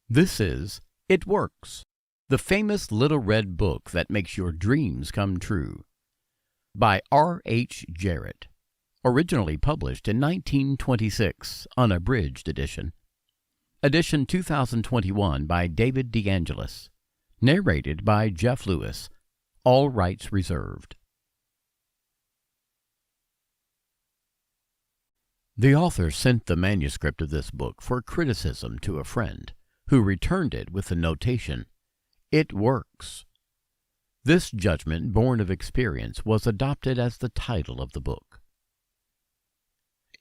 This is It Works, the famous little red book that makes your dreams come true, by R.H. Jarrett, originally published in 1926, unabridged edition. Edition 2021 by David DeAngelis, narrated by Jeff Lewis, all rights reserved. The author sent the manuscript of this book for criticism to a friend, who returned it with the notation, "It works." This judgment, born of experience, was adopted as the title of the book.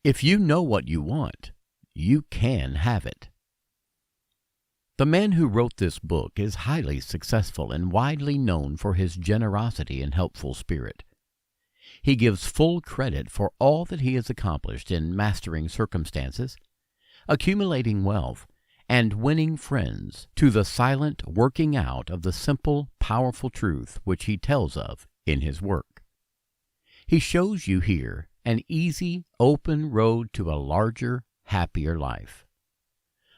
If you know what you want, you can have it. The man who wrote this book is highly successful and widely known for his generosity and helpful spirit. He gives full credit for all that he has accomplished in mastering circumstances, accumulating wealth, and winning friends to the silent working out of the simple, powerful truth which he tells of in his work. He shows you here an easy, open road to a larger, happier life.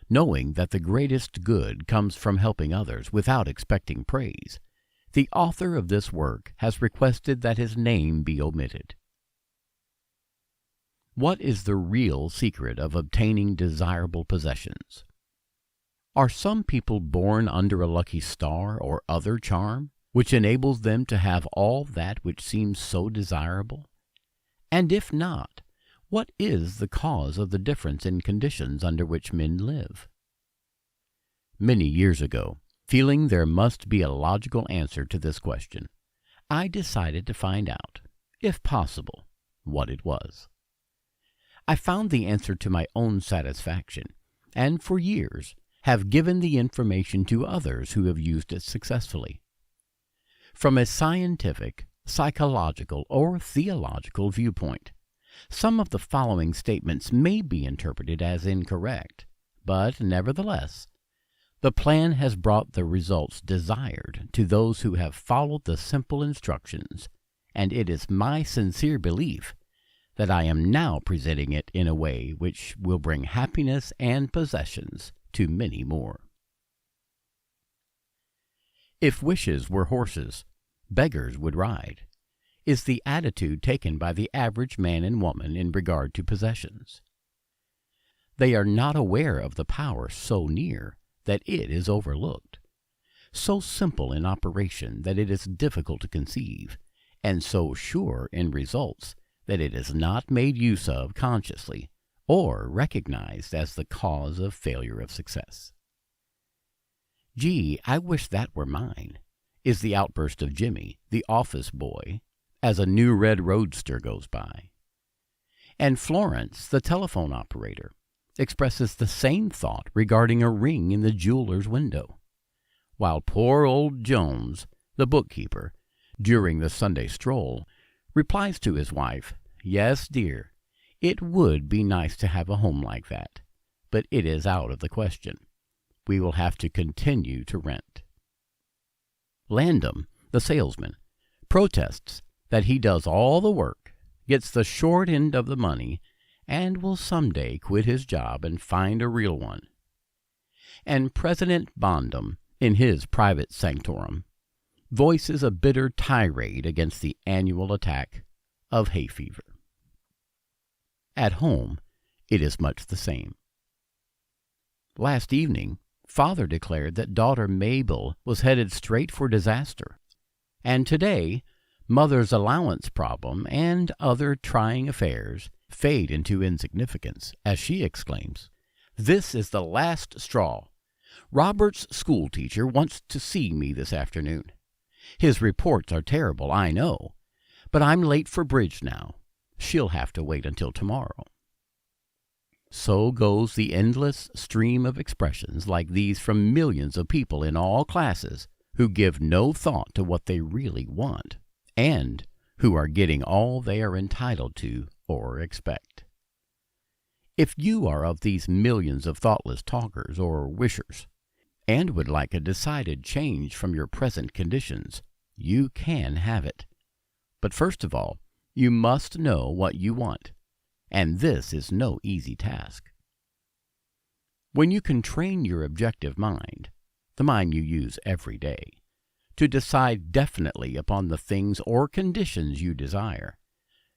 Knowing that the greatest good comes from helping others without expecting praise, the author of this work has requested that his name be omitted. What is the real secret of obtaining desirable possessions? Are some people born under a lucky star or other charm, which enables them to have all that which seems so desirable? And if not, what is the cause of the difference in conditions under which men live? Many years ago, feeling there must be a logical answer to this question, I decided to find out, if possible, what it was. I found the answer to my own satisfaction, and for years have given the information to others who have used it successfully. From a scientific, psychological, or theological viewpoint, some of the following statements may be interpreted as incorrect, but nevertheless, the plan has brought the results desired to those who have followed the simple instructions, and it is my sincere belief that I am now presenting it in a way which will bring happiness and possessions to many more. If wishes were horses, beggars would ride, is the attitude taken by the average man and woman in regard to possessions. They are not aware of the power so near that it is overlooked, so simple in operation that it is difficult to conceive, and so sure in results that it is not made use of consciously or recognized as the cause of failure of success. "Gee, I wish that were mine," is the outburst of Jimmy, the office boy, as a new red roadster goes by. And Florence, the telephone operator, expresses the same thought regarding a ring in the jeweler's window, while poor old Jones, the bookkeeper, during the Sunday stroll, replies to his wife, "Yes, dear, it would be nice to have a home like that, but it is out of the question. We will have to continue to rent." Landum, the salesman, protests that he does all the work, gets the short end of the money, and will someday quit his job and find a real one. And President Bondum, in his private sanctorum, voices a bitter tirade against the annual attack of hay fever. At home, it is much the same. Last evening, father declared that daughter Mabel was headed straight for disaster, and today, mother's allowance problem and other trying affairs fade into insignificance as she exclaims, "This is the last straw. Robert's schoolteacher wants to see me this afternoon. His reports are terrible, I know, but I'm late for bridge now. She'll have to wait until tomorrow." So goes the endless stream of expressions like these from millions of people in all classes who give no thought to what they really want, and who are getting all they are entitled to or expect. If you are of these millions of thoughtless talkers or wishers, and would like a decided change from your present conditions, you can have it. But first of all, you must know what you want, and this is no easy task. When you can train your objective mind, the mind you use every day, to decide definitely upon the things or conditions you desire,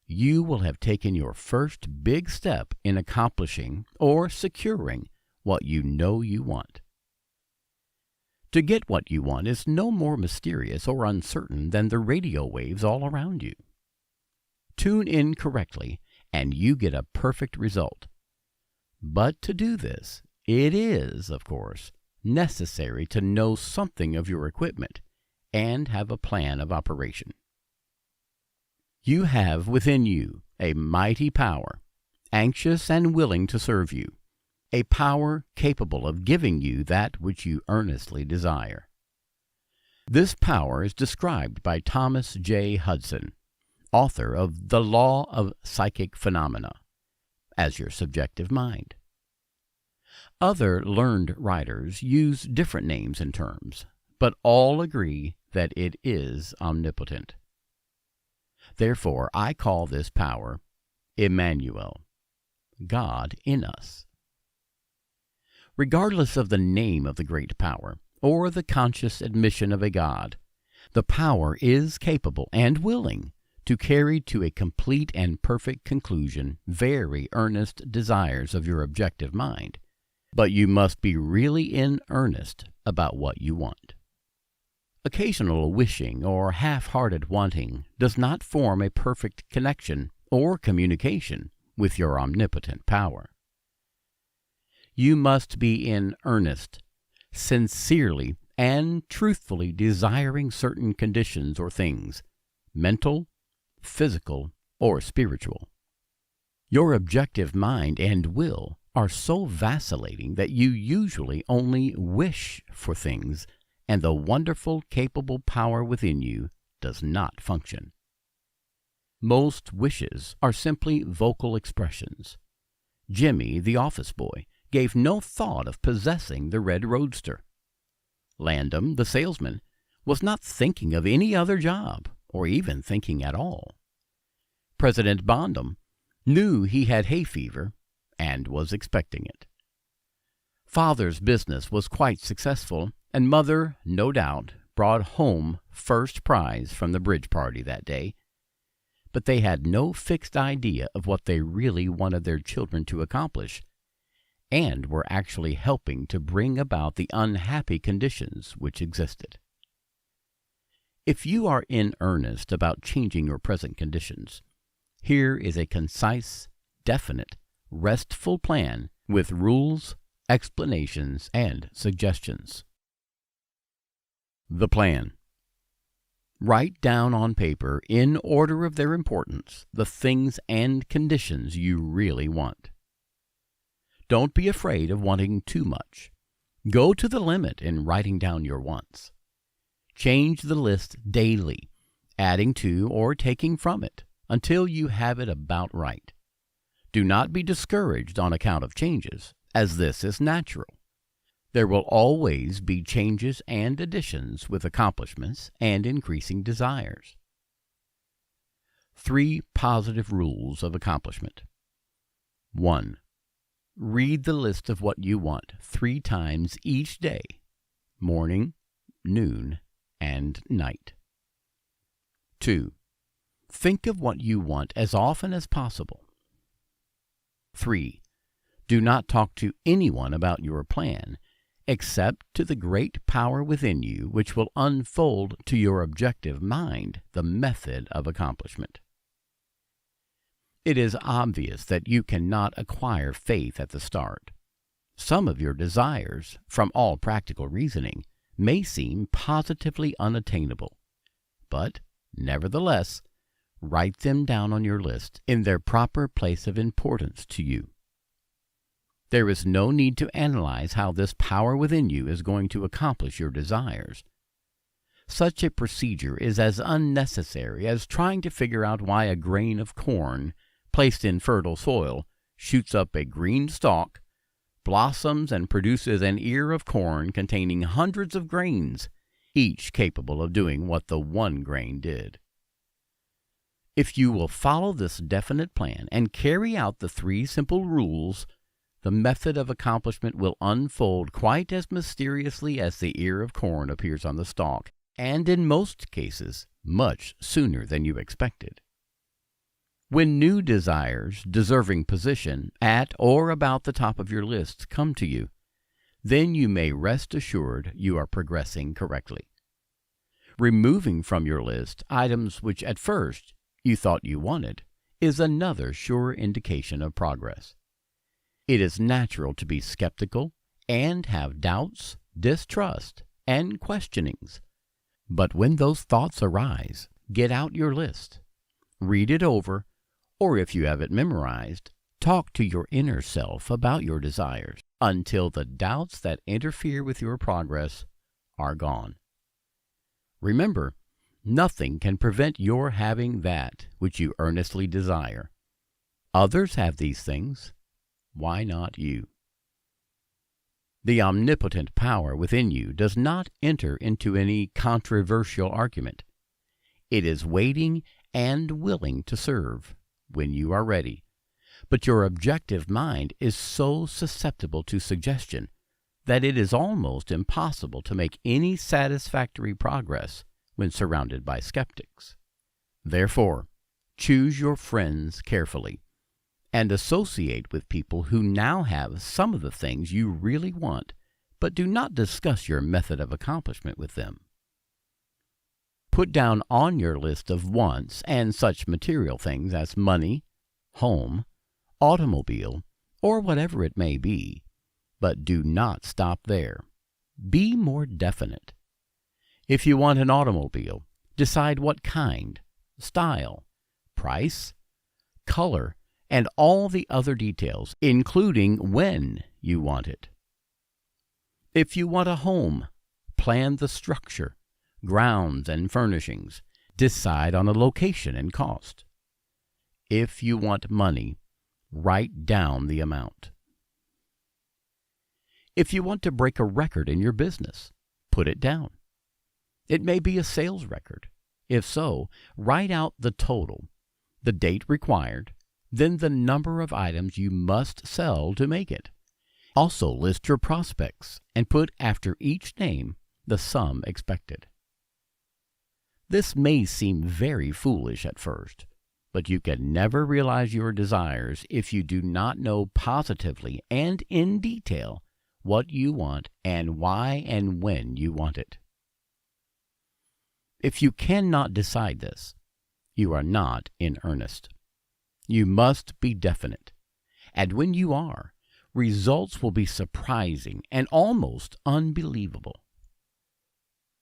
you will have taken your first big step in accomplishing or securing what you know you want. To get what you want is no more mysterious or uncertain than the radio waves all around you. Tune in correctly, and you get a perfect result. But to do this, it is, of course, necessary to know something of your equipment and have a plan of operation. You have within you a mighty power, anxious and willing to serve you, a power capable of giving you that which you earnestly desire. This power is described by Thomas J. Hudson, author of The Law of Psychic Phenomena, as your subjective mind. Other learned writers use different names and terms, but all agree that it is omnipotent. Therefore, I call this power Emmanuel, God in us. Regardless of the name of the great power, or the conscious admission of a God, the power is capable and willing to carry to a complete and perfect conclusion very earnest desires of your objective mind, but you must be really in earnest about what you want. Occasional wishing or half-hearted wanting does not form a perfect connection or communication with your omnipotent power. You must be in earnest, sincerely and truthfully desiring certain conditions or things, mental, physical, or spiritual. Your objective mind and will are so vacillating that you usually only wish for things, and the wonderful, capable power within you does not function. Most wishes are simply vocal expressions. Jimmy, the office boy, gave no thought of possessing the red roadster. Landum, the salesman, was not thinking of any other job, or even thinking at all. President Bondum knew he had hay fever and was expecting it. Father's business was quite successful, and Mother, no doubt, brought home first prize from the bridge party that day. But they had no fixed idea of what they really wanted their children to accomplish, and were actually helping to bring about the unhappy conditions which existed. If you are in earnest about changing your present conditions, here is a concise, definite, restful plan with rules, explanations, and suggestions. The plan. Write down on paper, in order of their importance, the things and conditions you really want. Don't be afraid of wanting too much. Go to the limit in writing down your wants. Change the list daily, adding to or taking from it, until you have it about right. Do not be discouraged on account of changes, as this is natural. There will always be changes and additions with accomplishments and increasing desires. 3 positive rules of accomplishment. 1. Read the list of what you want 3 times each day, morning, noon, and night. 2. Think of what you want as often as possible. 3. Do not talk to anyone about your plan, except to the great power within you which will unfold to your objective mind the method of accomplishment. It is obvious that you cannot acquire faith at the start. Some of your desires, from all practical reasoning, may seem positively unattainable, but, nevertheless, write them down on your list in their proper place of importance to you. There is no need to analyze how this power within you is going to accomplish your desires. Such a procedure is as unnecessary as trying to figure out why a grain of corn, placed in fertile soil, shoots up a green stalk, blossoms, and produces an ear of corn containing hundreds of grains, each capable of doing what the one grain did. If you will follow this definite plan and carry out the 3 simple rules, the method of accomplishment will unfold quite as mysteriously as the ear of corn appears on the stalk, and in most cases, much sooner than you expected. When new desires deserving position at or about the top of your list come to you, then you may rest assured you are progressing correctly. Removing from your list items which at first you thought you wanted is another sure indication of progress. It is natural to be skeptical and have doubts, distrust, and questionings. But when those thoughts arise, get out your list, read it over, or if you have it memorized, talk to your inner self about your desires until the doubts that interfere with your progress are gone. Remember, nothing can prevent your having that which you earnestly desire. Others have these things. Why not you? The omnipotent power within you does not enter into any controversial argument. It is waiting and willing to serve when you are ready. But your objective mind is so susceptible to suggestion that it is almost impossible to make any satisfactory progress when surrounded by skeptics. Therefore, choose your friends carefully and associate with people who now have some of the things you really want, but do not discuss your method of accomplishment with them. Put down on your list of wants and such material things as money, home, automobile, or whatever it may be, but do not stop there. Be more definite. If you want an automobile, decide what kind, style, price, color, and all the other details, including when you want it. If you want a home, plan the structure, grounds, and furnishings. Decide on a location and cost. If you want money, write down the amount. If you want to break a record in your business, put it down. It may be a sales record. If so, write out the total, the date required, then the number of items you must sell to make it. Also list your prospects and put after each name the sum expected. This may seem very foolish at first, but you can never realize your desires if you do not know positively and in detail what you want and why and when you want it. If you cannot decide this, you are not in earnest. You must be definite, and when you are, results will be surprising and almost unbelievable.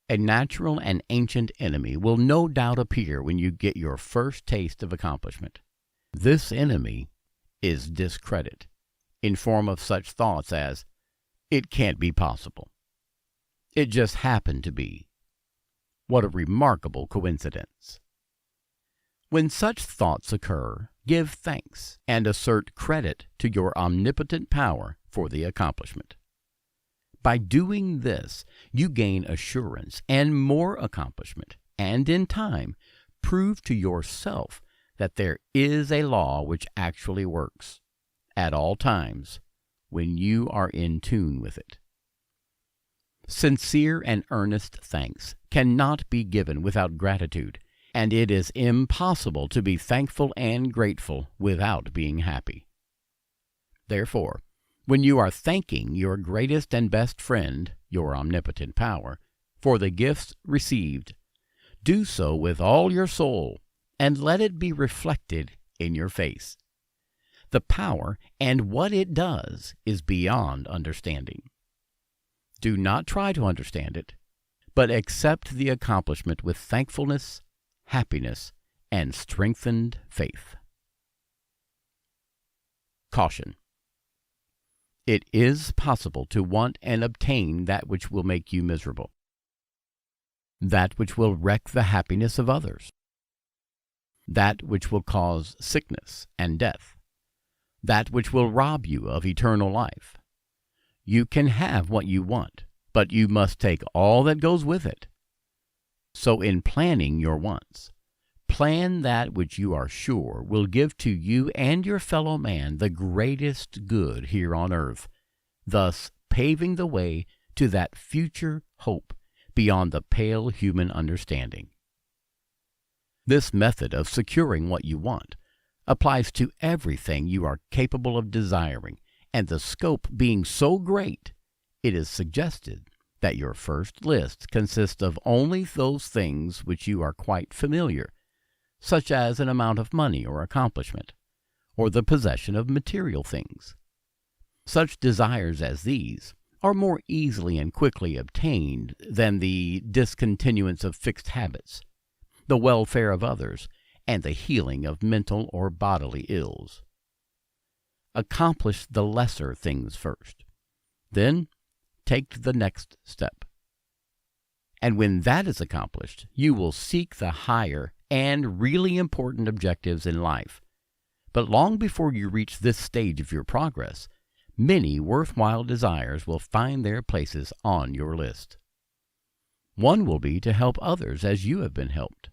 A natural and ancient enemy will no doubt appear when you get your first taste of accomplishment. This enemy is discredit, in form of such thoughts as, "It can't be possible. It just happened to be. What a remarkable coincidence." When such thoughts occur, give thanks and assert credit to your omnipotent power for the accomplishment. By doing this, you gain assurance and more accomplishment, and in time, prove to yourself that there is a law which actually works, at all times, when you are in tune with it. Sincere and earnest thanks cannot be given without gratitude, and it is impossible to be thankful and grateful without being happy. Therefore, when you are thanking your greatest and best friend, your omnipotent power, for the gifts received, do so with all your soul, and let it be reflected in your face. The power and what it does is beyond understanding. Do not try to understand it, but accept the accomplishment with thankfulness, happiness, and strengthened faith. Caution. It is possible to want and obtain that which will make you miserable, that which will wreck the happiness of others, that which will cause sickness and death, that which will rob you of eternal life. You can have what you want, but you must take all that goes with it. So in planning your wants, Plan that which you are sure will give to you and your fellow man the greatest good here on earth, thus paving the way to that future hope beyond the pale human understanding. This method of securing what you want applies to everything you are capable of desiring, and the scope being so great, it is suggested that your first list consists of only those things which you are quite familiar, such as an amount of money or accomplishment, or the possession of material things. Such desires as these are more easily and quickly obtained than the discontinuance of fixed habits, the welfare of others, and the healing of mental or bodily ills. Accomplish the lesser things first. Then take the next step. And when that is accomplished, you will seek the higher and really important objectives in life. But long before you reach this stage of your progress, many worthwhile desires will find their places on your list. One will be to help others as you have been helped.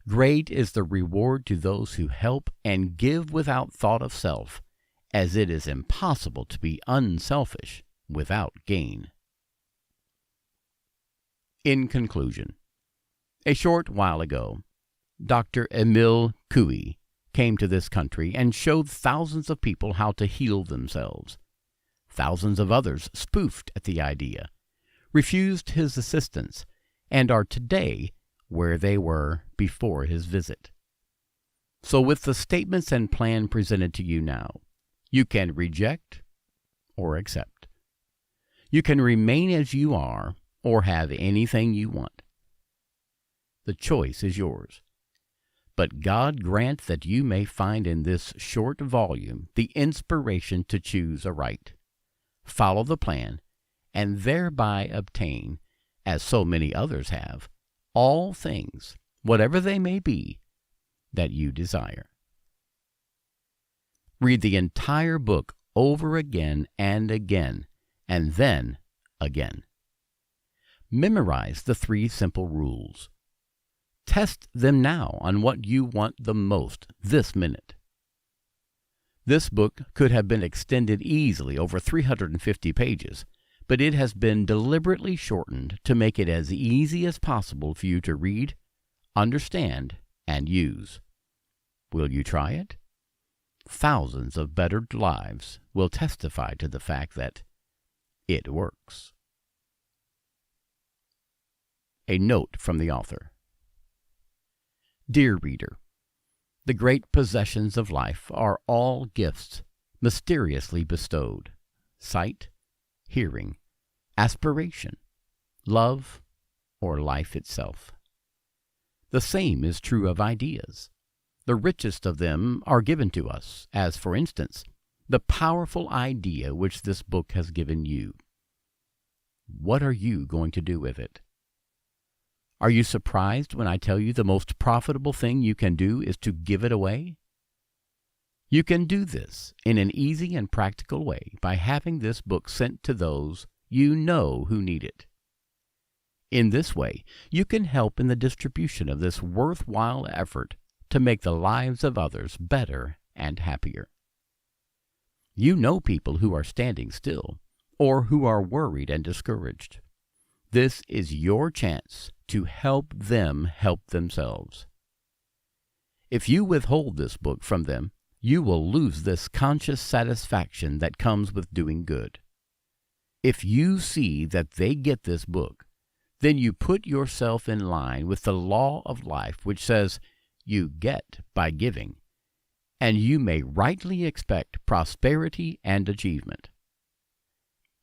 Great is the reward to those who help and give without thought of self, as it is impossible to be unselfish without gain. In conclusion, a short while ago, Dr. Emile Coué came to this country and showed thousands of people how to heal themselves. Thousands of others spoofed at the idea, refused his assistance, and are today where they were before his visit. So with the statements and plan presented to you now, you can reject or accept. You can remain as you are or have anything you want. The choice is yours. But God grant that you may find in this short volume the inspiration to choose aright, follow the plan, and thereby obtain, as so many others have, all things, whatever they may be, that you desire. Read the entire book over again and again, and then again. Memorize the 3 simple rules. Test them now on what you want the most this minute. This book could have been extended easily over 350 pages, but it has been deliberately shortened to make it as easy as possible for you to read, understand, and use. Will you try it? Thousands of bettered lives will testify to the fact that it works. A note from the author. Dear reader, the great possessions of life are all gifts mysteriously bestowed: sight, hearing, aspiration, love, or life itself. The same is true of ideas. The richest of them are given to us, as, for instance, the powerful idea which this book has given you. What are you going to do with it? Are you surprised when I tell you the most profitable thing you can do is to give it away? You can do this in an easy and practical way by having this book sent to those you know who need it. In this way, you can help in the distribution of this worthwhile effort to make the lives of others better and happier. You know people who are standing still, or who are worried and discouraged. This is your chance to help them help themselves. If you withhold this book from them, you will lose this conscious satisfaction that comes with doing good. If you see that they get this book, then you put yourself in line with the law of life, which says you get by giving, and you may rightly expect prosperity and achievement.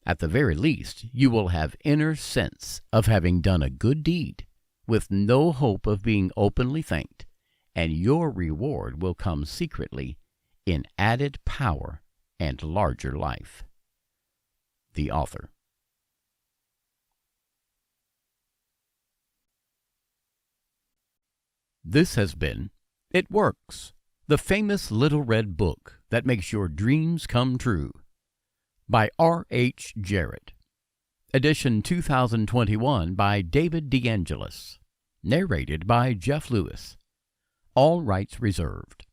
At the very least, you will have inner sense of having done a good deed, with no hope of being openly thanked, and your reward will come secretly in added power and larger life. The author. This has been It Works, the famous little red book that makes your dreams come true, by R.H. Jarrett. Edition 2021 by David DeAngelis. Narrated by Jeff Lewis. All rights reserved.